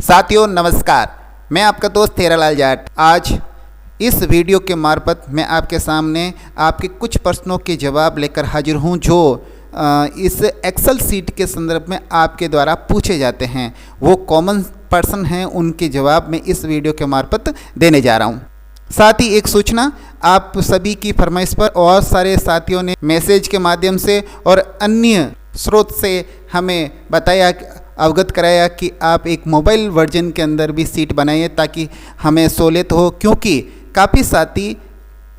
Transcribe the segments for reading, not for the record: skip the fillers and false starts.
साथियों नमस्कार, मैं आपका दोस्त हीरालाल जाट। आज इस वीडियो के मार्फत मैं आपके सामने आपके कुछ प्रश्नों के जवाब लेकर हाजिर हूं जो इस एक्सेल सीट के संदर्भ में आपके द्वारा पूछे जाते हैं। वो कॉमन पर्सन हैं, उनके जवाब मैं इस वीडियो के मार्फत देने जा रहा हूं। साथ ही एक सूचना, आप सभी की फरमाइश पर और सारे साथियों ने मैसेज के माध्यम से और अन्य स्रोत से हमें बताया, अवगत कराया कि आप एक मोबाइल वर्जन के अंदर भी सीट बनाइए ताकि हमें सहूलियत हो, क्योंकि काफ़ी साथी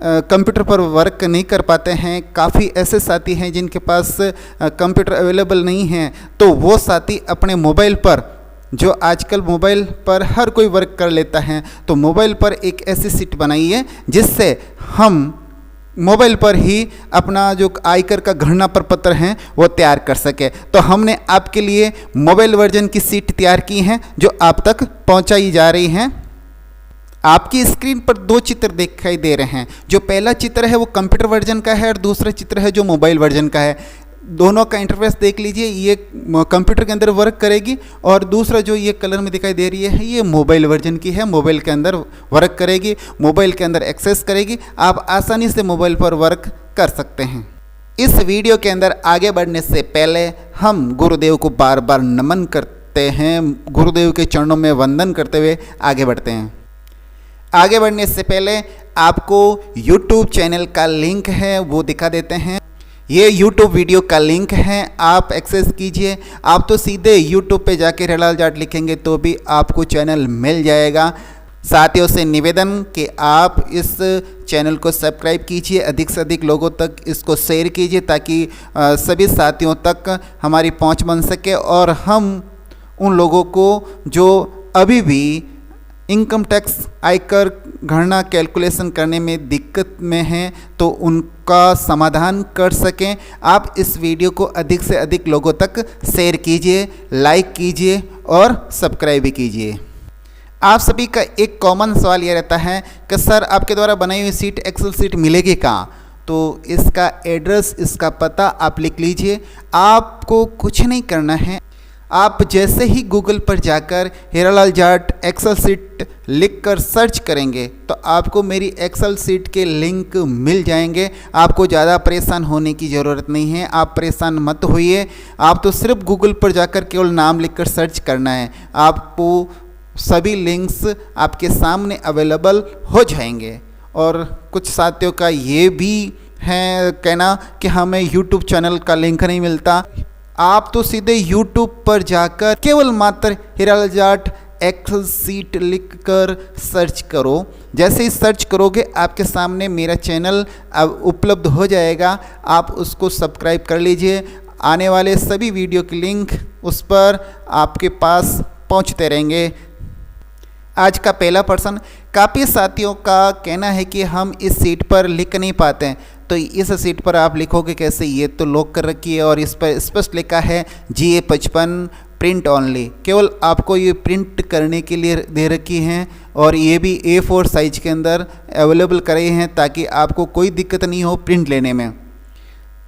कंप्यूटर पर वर्क नहीं कर पाते हैं। काफ़ी ऐसे साथी हैं जिनके पास कंप्यूटर अवेलेबल नहीं है, तो वो साथी अपने मोबाइल पर, जो आजकल मोबाइल पर हर कोई वर्क कर लेता है, तो मोबाइल पर एक ऐसी सीट बनाइए जिससे हम मोबाइल पर ही अपना जो आयकर का गणना प्रपत्र है वो तैयार कर सके। तो हमने आपके लिए मोबाइल वर्जन की सीट तैयार की हैं जो आप तक पहुंचाई जा रही हैं। आपकी स्क्रीन पर दो चित्र दिखाई दे रहे हैं। जो पहला चित्र है वो कंप्यूटर वर्जन का है और दूसरा चित्र है जो मोबाइल वर्जन का है। दोनों का इंटरफेस देख लीजिए, ये कंप्यूटर के अंदर वर्क करेगी और दूसरा जो ये कलर में दिखाई दे रही है ये मोबाइल वर्जन की है, मोबाइल के अंदर वर्क करेगी, मोबाइल के अंदर एक्सेस करेगी। आप आसानी से मोबाइल पर वर्क कर सकते हैं। इस वीडियो के अंदर आगे बढ़ने से पहले हम गुरुदेव को बार बार नमन करते हैं, गुरुदेव के चरणों में वंदन करते हुए आगे बढ़ते हैं। आगे बढ़ने से पहले आपको YouTube चैनल का लिंक है वो दिखा देते हैं। ये YouTube वीडियो का लिंक है, आप एक्सेस कीजिए। आप तो सीधे YouTube पे जाके हीरालाल जाट लिखेंगे तो भी आपको चैनल मिल जाएगा। साथियों से निवेदन कि आप इस चैनल को सब्सक्राइब कीजिए, अधिक से अधिक लोगों तक इसको शेयर कीजिए ताकि सभी साथियों तक हमारी पहुंच बन सके और हम उन लोगों को जो अभी भी इनकम टैक्स आयकर गणना कैलकुलेशन करने में दिक्कत में हैं तो उनका समाधान कर सकें। आप इस वीडियो को अधिक से अधिक लोगों तक शेयर कीजिए, लाइक कीजिए और सब्सक्राइब भी कीजिए। आप सभी का एक कॉमन सवाल ये रहता है कि सर आपके द्वारा बनाई हुई सीट एक्सेल सीट मिलेगी कहाँ? तो इसका एड्रेस, इसका पता आप लिख लीजिए। आपको कुछ नहीं करना है, आप जैसे ही गूगल पर जाकर हीरालाल जाट एक्सेल सीट लिखकर सर्च करेंगे तो आपको मेरी एक्सेल सीट के लिंक मिल जाएंगे। आपको ज़्यादा परेशान होने की ज़रूरत नहीं है, आप परेशान मत होइए। आप तो सिर्फ गूगल पर जाकर केवल नाम लिखकर सर्च करना है, आपको सभी लिंक्स आपके सामने अवेलेबल हो जाएंगे। और कुछ साथियों का ये भी है कहना कि हमें YouTube चैनल का लिंक नहीं मिलता। आप तो सीधे YouTube पर जाकर केवल मात्र हीरालाल जाट एक्सेल सीट लिखकर सर्च करो। जैसे ही सर्च करोगे आपके सामने मेरा चैनल अब उपलब्ध हो जाएगा, आप उसको सब्सक्राइब कर लीजिए। आने वाले सभी वीडियो के लिंक उस पर आपके पास पहुंचते रहेंगे। आज का पहला प्रश्न, काफ़ी साथियों का कहना है कि हम इस सीट पर लिख नहीं पाते हैं, तो इस सीट पर आप लिखोगे कैसे? ये तो लॉक कर रखी है और इस पर स्पष्ट लिखा है GA55 प्रिंट ऑनली। केवल आपको ये प्रिंट करने के लिए दे रखी हैं और ये भी A4 साइज के अंदर अवेलेबल करे हैं ताकि आपको कोई दिक्कत नहीं हो प्रिंट लेने में।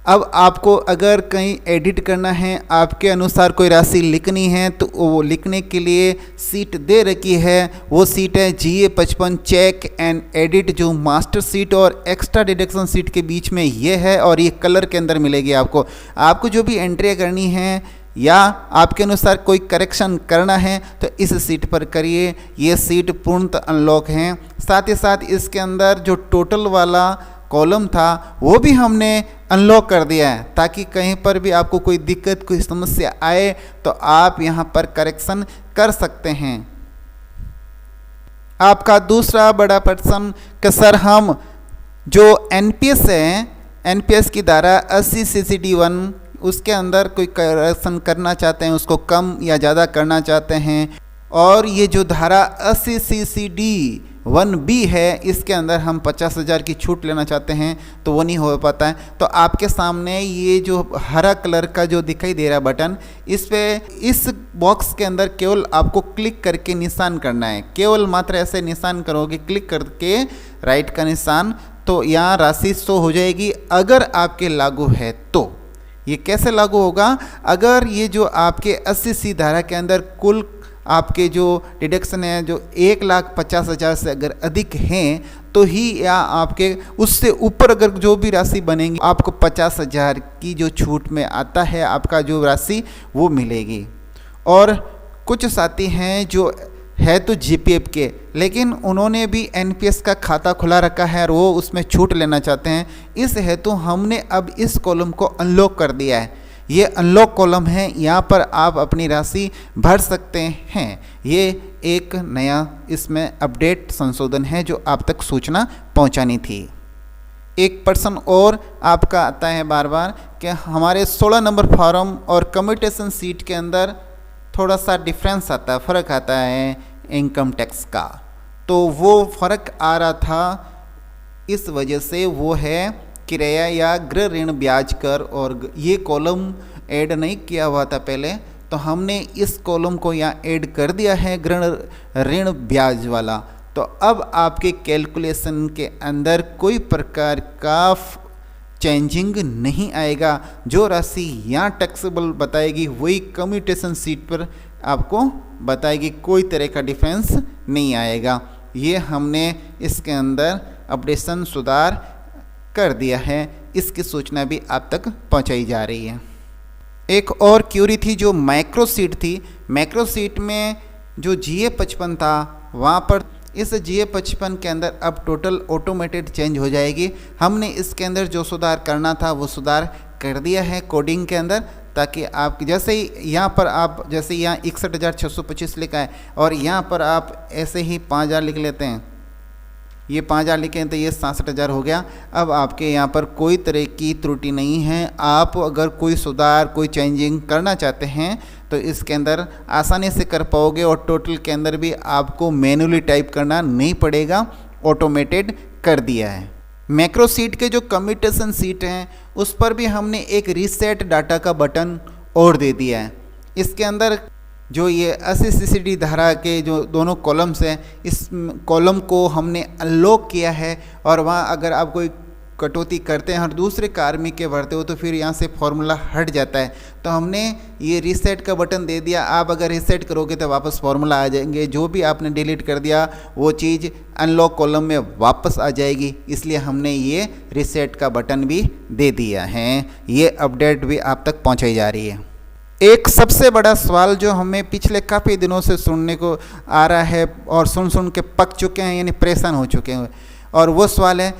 अब आपको अगर कहीं एडिट करना है, आपके अनुसार कोई राशि लिखनी है, तो वो लिखने के लिए सीट दे रखी है। वो सीट है GA55 चेक एंड एडिट, जो मास्टर सीट और एक्स्ट्रा डिडक्शन सीट के बीच में ये है और ये कलर के अंदर मिलेगी आपको। आपको जो भी एंट्री करनी है या आपके अनुसार कोई करेक्शन करना है तो इस सीट पर करिए। ये सीट पूर्णतः अनलॉक है। साथ ही साथ इसके अंदर जो टोटल वाला कॉलम था वो भी हमने अनलॉक कर दिया है ताकि कहीं पर भी आपको कोई दिक्कत, कोई समस्या आए तो आप यहाँ पर करेक्शन कर सकते हैं। आपका दूसरा बड़ा प्रश्न कि सर हम जो NPS है, NPS की धारा 80 CCD1 उसके अंदर कोई करेक्शन करना चाहते हैं, उसको कम या ज़्यादा करना चाहते हैं, और ये जो धारा 80 CCD1B है इसके अंदर हम 50,000 की छूट लेना चाहते हैं तो वो नहीं हो पाता है। तो आपके सामने ये जो हरा कलर का जो दिखाई दे रहा है बटन, इस पे इस बॉक्स के अंदर केवल आपको क्लिक करके निशान करना है। केवल मात्र ऐसे निशान करोगे, क्लिक करके राइट का निशान, तो यहाँ राशि शो हो जाएगी अगर आपके लागू है तो। ये कैसे लागू होगा? अगर ये जो आपके 80C धारा के अंदर कुल आपके जो डिडक्शन है जो 1,50,000 से अगर अधिक हैं तो ही, या आपके उससे ऊपर अगर जो भी राशि बनेंगी आपको 50,000 की जो छूट में आता है आपका जो राशि वो मिलेगी। और कुछ साथी हैं जो है तो जीपीएफ के, लेकिन उन्होंने भी एनपीएस का खाता खुला रखा है और वो उसमें छूट लेना चाहते हैं। इस हेतु हमने अब इस कॉलम को अनलॉक कर दिया है। ये अनलॉक कॉलम है, यहाँ पर आप अपनी राशि भर सकते हैं। ये एक नया इसमें अपडेट संशोधन है जो आप तक सूचना पहुँचानी थी। एक पर्सन और आपका आता है बार बार कि हमारे 16 नंबर फॉर्म और कम्यूटेशन सीट के अंदर थोड़ा सा डिफरेंस आता है, फ़र्क आता है इनकम टैक्स का। तो वो फ़र्क आ रहा था, इस वजह से वो है किराया या गृह ऋण ब्याज कर, और ये कॉलम ऐड नहीं किया हुआ था पहले, तो हमने इस कॉलम को यहाँ ऐड कर दिया है गृह ऋण ब्याज वाला। तो अब आपके कैलकुलेशन के अंदर कोई प्रकार का चेंजिंग नहीं आएगा। जो राशि यहाँ टैक्सेबल बताएगी वही कम्यूटेशन सीट पर आपको बताएगी, कोई तरह का डिफरेंस नहीं आएगा। ये हमने इसके अंदर अपडेशन सुधार कर दिया है, इसकी सूचना भी आप तक पहुंचाई जा रही है। एक और क्यूरी थी जो माइक्रो सीट थी। माइक्रो सीट में जो GA55 था वहाँ पर इस GA55 के अंदर अब टोटल ऑटोमेटेड चेंज हो जाएगी। हमने इसके अंदर जो सुधार करना था वो सुधार कर दिया है कोडिंग के अंदर, ताकि आप जैसे ही यहाँ पर आप जैसे यहाँ 61,625 लिखा है और यहाँ पर आप ऐसे ही 5,000 लिख लेते हैं, ये 5,000 लिखे हैं तो ये 67,000 हो गया। अब आपके यहाँ पर कोई तरह की त्रुटि नहीं है। आप अगर कोई सुधार कोई चेंजिंग करना चाहते हैं तो इसके अंदर आसानी से कर पाओगे, और टोटल के अंदर भी आपको मैन्युअली टाइप करना नहीं पड़ेगा, ऑटोमेटेड कर दिया है। मैक्रो सीट के जो कम्यूटेशन सीट हैं उस पर भी हमने एक रीसेट डाटा का बटन और दे दिया है। इसके अंदर जो ये 80 CCD धारा के जो दोनों कॉलम्स हैं, इस कॉलम को हमने अनलॉक किया है, और वहाँ अगर आप कोई कटौती करते हैं और दूसरे कार्मिक के भरते हो तो फिर यहाँ से फॉर्मूला हट जाता है। तो हमने ये रीसेट का बटन दे दिया। आप अगर रीसेट करोगे तो वापस फॉर्मूला आ जाएंगे, जो भी आपने डिलीट कर दिया वो चीज़ अनलॉक कॉलम में वापस आ जाएगी, इसलिए हमने ये रीसेट का बटन भी दे दिया है। ये अपडेट भी आप तक पहुँचाई जा रही है। एक सबसे बड़ा सवाल जो हमें पिछले काफ़ी दिनों से सुनने को आ रहा है और सुन के पक चुके हैं, यानी परेशान हो चुके हैं, और वो सवाल है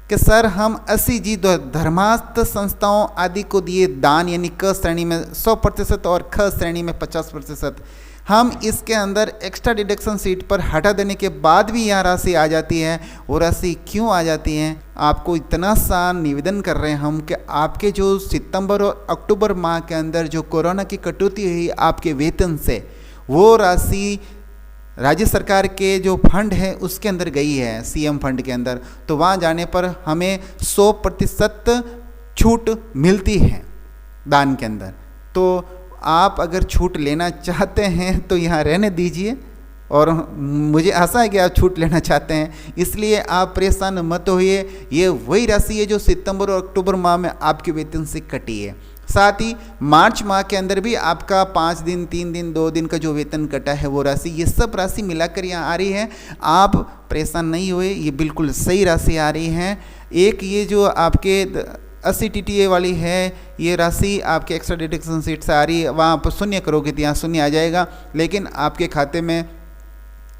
कि सर हम 80G धर्मास्थ संस्थाओं आदि को दिए दान, यानी क श्रेणी में 100% और ख श्रेणी में 50%, हम इसके अंदर एक्स्ट्रा डिडक्शन सीट पर हटा देने के बाद भी यहाँ राशि आ जाती है। वो राशि क्यों आ जाती है? आपको इतना सा निवेदन कर रहे हैं हम कि आपके जो सितंबर और अक्टूबर माह के अंदर जो कोरोना की कटौती हुई आपके वेतन से, वो राशि राज्य सरकार के जो फंड है उसके अंदर गई है, सीएम फंड के अंदर। तो वहाँ जाने पर हमें 100% छूट मिलती है दान के अंदर। तो आप अगर छूट लेना चाहते हैं तो यहाँ रहने दीजिए, और मुझे आशा है कि आप छूट लेना चाहते हैं, इसलिए आप परेशान मत होइए। ये वही राशि है जो सितंबर और अक्टूबर माह में आपके वेतन से कटी है। साथ ही मार्च माह के अंदर भी आपका 5 दिन 3 दिन 2 दिन का जो वेतन कटा है वो राशि, ये सब राशि मिलाकर यहाँ आ रही है। आप परेशान नहीं हुए, ये बिल्कुल सही राशि आ रही है। एक ये जो आपके 80 TTA वाली है, ये राशि आपके एक्स्ट्रा डिडक्शन सीट से आ रही है, वहाँ पर शून्य करोगे तो यहाँ शून्य आ जाएगा, लेकिन आपके खाते में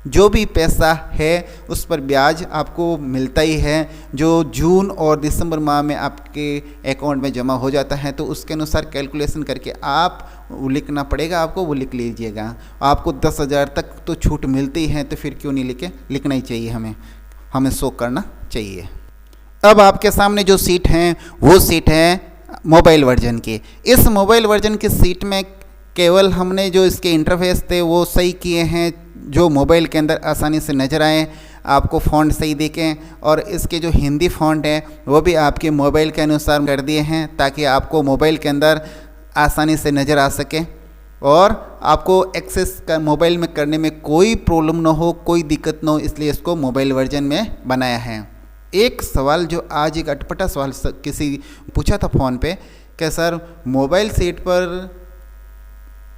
जो भी पैसा है उस पर ब्याज आपको मिलता ही है, जो जून और दिसंबर माह में आपके अकाउंट में जमा हो जाता है। तो उसके अनुसार कैलकुलेशन करके आप वो लिखना पड़ेगा, आपको वो लिख लीजिएगा। आपको 10,000 तक तो छूट मिलती है, तो फिर क्यों नहीं लिखना ही चाहिए, हमें शो करना चाहिए। अब आपके सामने जो सीट हैं वो सीट है मोबाइल वर्जन की। इस मोबाइल वर्जन की सीट में केवल हमने जो इसके इंटरफेस थे वो सही किए हैं, जो मोबाइल के अंदर आसानी से नज़र आए, आपको फ़ॉन्ट सही दिखें, और इसके जो हिंदी फ़ॉन्ट है वो भी आपके मोबाइल के अनुसार कर दिए हैं, ताकि आपको मोबाइल के अंदर आसानी से नज़र आ सके और आपको एक्सेस का मोबाइल में करने में कोई प्रॉब्लम ना हो, कोई दिक्कत ना हो, इसलिए इसको मोबाइल वर्जन में बनाया है। एक सवाल जो आज एक अटपटा सवाल किसी पूछा था फ़ोन पे कि सर मोबाइल सीट पर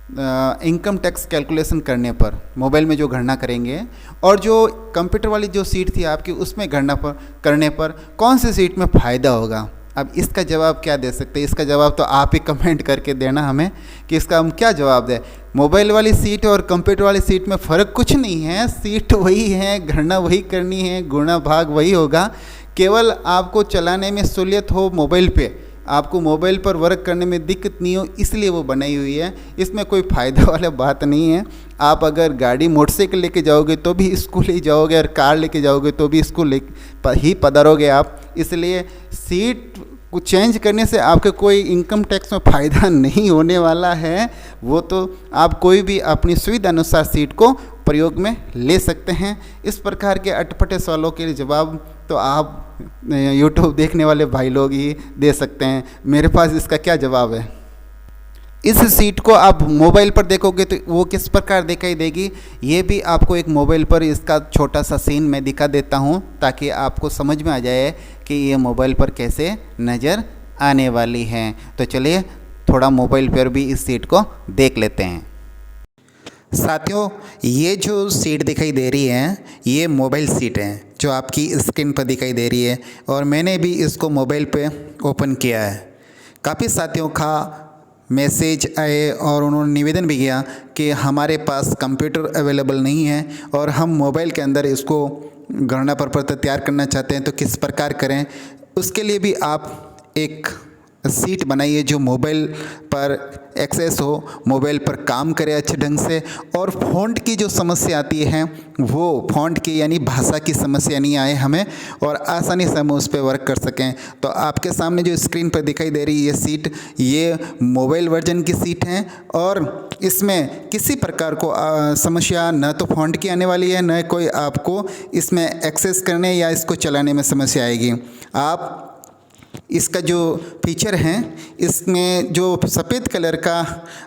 इनकम टैक्स कैलकुलेशन करने पर मोबाइल में जो गणना करेंगे और जो कंप्यूटर वाली जो सीट थी आपकी उसमें गणना करने पर कौन सी सीट में फ़ायदा होगा। अब इसका जवाब क्या दे सकते हैं, इसका जवाब तो आप ही कमेंट करके देना हमें कि इसका हम क्या जवाब दें। मोबाइल वाली सीट और कंप्यूटर वाली सीट में फ़र्क कुछ नहीं है, सीट वही है, गणना वही करनी है, गुणा भाग वही होगा। केवल आपको चलाने में सहूलियत हो मोबाइल पे, आपको मोबाइल पर वर्क करने में दिक्कत नहीं हो, इसलिए वो बनाई हुई है। इसमें कोई फ़ायदा वाला बात नहीं है। आप अगर गाड़ी मोटरसाइकिल लेके जाओगे तो भी स्कूल ही जाओगे और कार लेके जाओगे तो भी स्कूल ही पधारोगे आप। इसलिए सीट को चेंज करने से आपके कोई इनकम टैक्स में फ़ायदा नहीं होने वाला है। वो तो आप कोई भी अपनी सुविधा अनुसार सीट को प्रयोग में ले सकते हैं। इस प्रकार के अटपटे सवालों के जवाब तो आप YouTube देखने वाले भाई लोग ही दे सकते हैं। मेरे पास इसका क्या जवाब है। इस सीट को आप मोबाइल पर देखोगे तो वो किस प्रकार दिखाई देगी, ये भी आपको एक मोबाइल पर इसका छोटा सा सीन मैं दिखा देता हूँ ताकि आपको समझ में आ जाए कि ये मोबाइल पर कैसे नज़र आने वाली है। तो चलिए थोड़ा मोबाइल पर भी इस सीट को देख लेते हैं। साथियों, ये जो सीट दिखाई दे रही है ये मोबाइल सीट है जो आपकी स्क्रीन पर दिखाई दे रही है और मैंने भी इसको मोबाइल पे ओपन किया है। काफ़ी साथियों का मैसेज आए और उन्होंने निवेदन भी किया कि हमारे पास कंप्यूटर अवेलेबल नहीं है और हम मोबाइल के अंदर इसको गणना पत्र तैयार करना चाहते हैं तो किस प्रकार करें। उसके लिए भी आप एक सीट बनाइए जो मोबाइल पर एक्सेस हो, मोबाइल पर काम करे अच्छे ढंग से और फ़ॉन्ट की जो समस्या आती है वो फ़ॉन्ट की यानी भाषा की समस्या नहीं आए हमें और आसानी से हम उस पर वर्क कर सकें। तो आपके सामने जो स्क्रीन पर दिखाई दे रही है ये सीट, ये मोबाइल वर्जन की सीट है और इसमें किसी प्रकार को समस्या न तो फ़ॉन्ट की आने वाली है, न कोई आपको इसमें एक्सेस करने या इसको चलाने में समस्या आएगी। आप इसका जो फीचर है इसमें जो सफ़ेद कलर का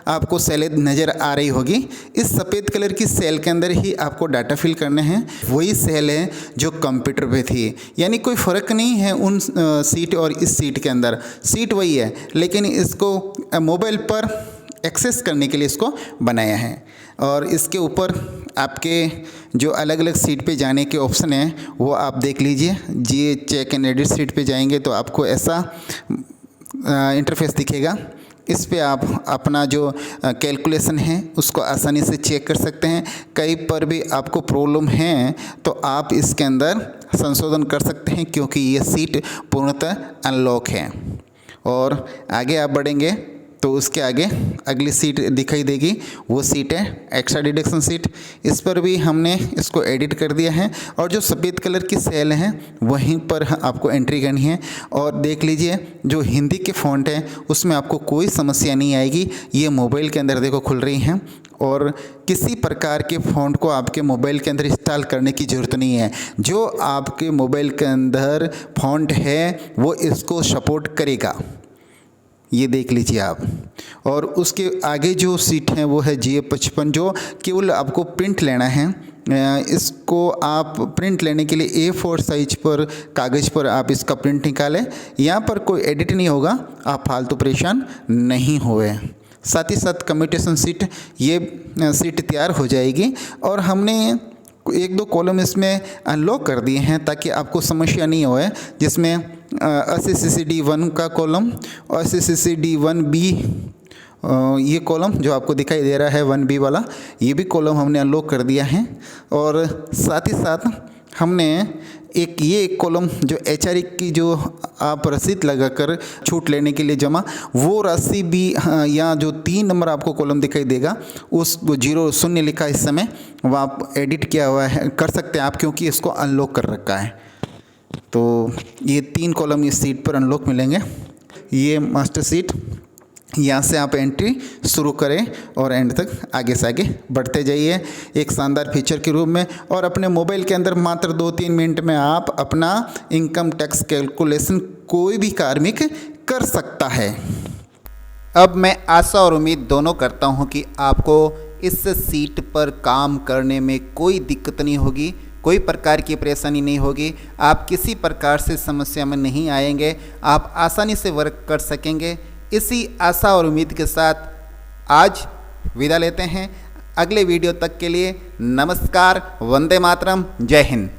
आपको सेल नज़र आ रही होगी, इस सफ़ेद कलर की सेल के अंदर ही आपको डाटा फिल करने हैं। वही सेल है जो कंप्यूटर पे थी, यानी कोई फ़र्क नहीं है उन सीट और इस सीट के अंदर। सीट वही है लेकिन इसको मोबाइल पर एक्सेस करने के लिए इसको बनाया है और इसके ऊपर आपके जो अलग अलग सीट पे जाने के ऑप्शन हैं वो आप देख लीजिए। जी चेक एंड एडिट सीट पे जाएंगे तो आपको ऐसा इंटरफेस दिखेगा। इस पे आप अपना जो कैलकुलेशन है उसको आसानी से चेक कर सकते हैं। कहीं पर भी आपको प्रॉब्लम है तो आप इसके अंदर संशोधन कर सकते हैं क्योंकि ये सीट पूर्णतः अनलॉक है। और आगे आप बढ़ेंगे तो उसके आगे अगली सीट दिखाई देगी, वो सीट है एक्स्ट्रा डिडक्शन सीट। इस पर भी हमने इसको एडिट कर दिया है और जो सफ़ेद कलर की सेल है वहीं पर आपको एंट्री करनी है। और देख लीजिए जो हिंदी के फ़ॉन्ट है उसमें आपको कोई समस्या नहीं आएगी। ये मोबाइल के अंदर देखो खुल रही हैं और किसी प्रकार के फ़ॉन्ट को आपके मोबाइल के अंदर इंस्टॉल करने की ज़रूरत नहीं है। जो आपके मोबाइल के अंदर फ़ॉन्ट है वो इसको सपोर्ट करेगा, ये देख लीजिए आप। और उसके आगे जो सीट है वो है GA55 जो केवल आपको प्रिंट लेना है। इसको आप प्रिंट लेने के लिए A4 साइज पर कागज़ पर आप इसका प्रिंट निकालें। यहाँ पर कोई एडिट नहीं होगा, आप फालतू परेशान नहीं हुए। साथ ही साथ कम्यूटेशन सीट, ये सीट तैयार हो जाएगी और हमने एक दो कॉलम इसमें अनलॉक कर दिए हैं ताकि आपको समस्या नहीं होए। जिसमें 80CC-D1 का कॉलम और 80CC-D1B ये कॉलम जो आपको दिखाई दे रहा है 1B वाला, ये भी कॉलम हमने अनलॉक कर दिया है। और साथ ही साथ हमने एक कॉलम जो HRE की जो आप रसीद लगाकर छूट लेने के लिए जमा, वो राशि भी यहाँ जो 3 नंबर आपको कॉलम दिखाई देगा उस 0 लिखा इस समय, वो आप एडिट किया हुआ है कर सकते हैं आप क्योंकि इसको अनलॉक कर रखा है। तो ये 3 कॉलम इस सीट पर अनलॉक मिलेंगे। ये मास्टर सीट, यहाँ से आप एंट्री शुरू करें और एंड तक आगे से आगे बढ़ते जाइए एक शानदार फीचर के रूप में। और अपने मोबाइल के अंदर मात्र 2-3 मिनट में आप अपना इनकम टैक्स कैलकुलेशन कोई भी कार्मिक कर सकता है। अब मैं आशा और उम्मीद दोनों करता हूँ कि आपको इस सीट पर काम करने में कोई दिक्कत नहीं होगी, कोई प्रकार की परेशानी नहीं होगी, आप किसी प्रकार से समस्या में नहीं आएंगे, आप आसानी से वर्क कर सकेंगे। इसी आशा और उम्मीद के साथ आज विदा लेते हैं। अगले वीडियो तक के लिए नमस्कार, वंदे मातरम, जय हिंद।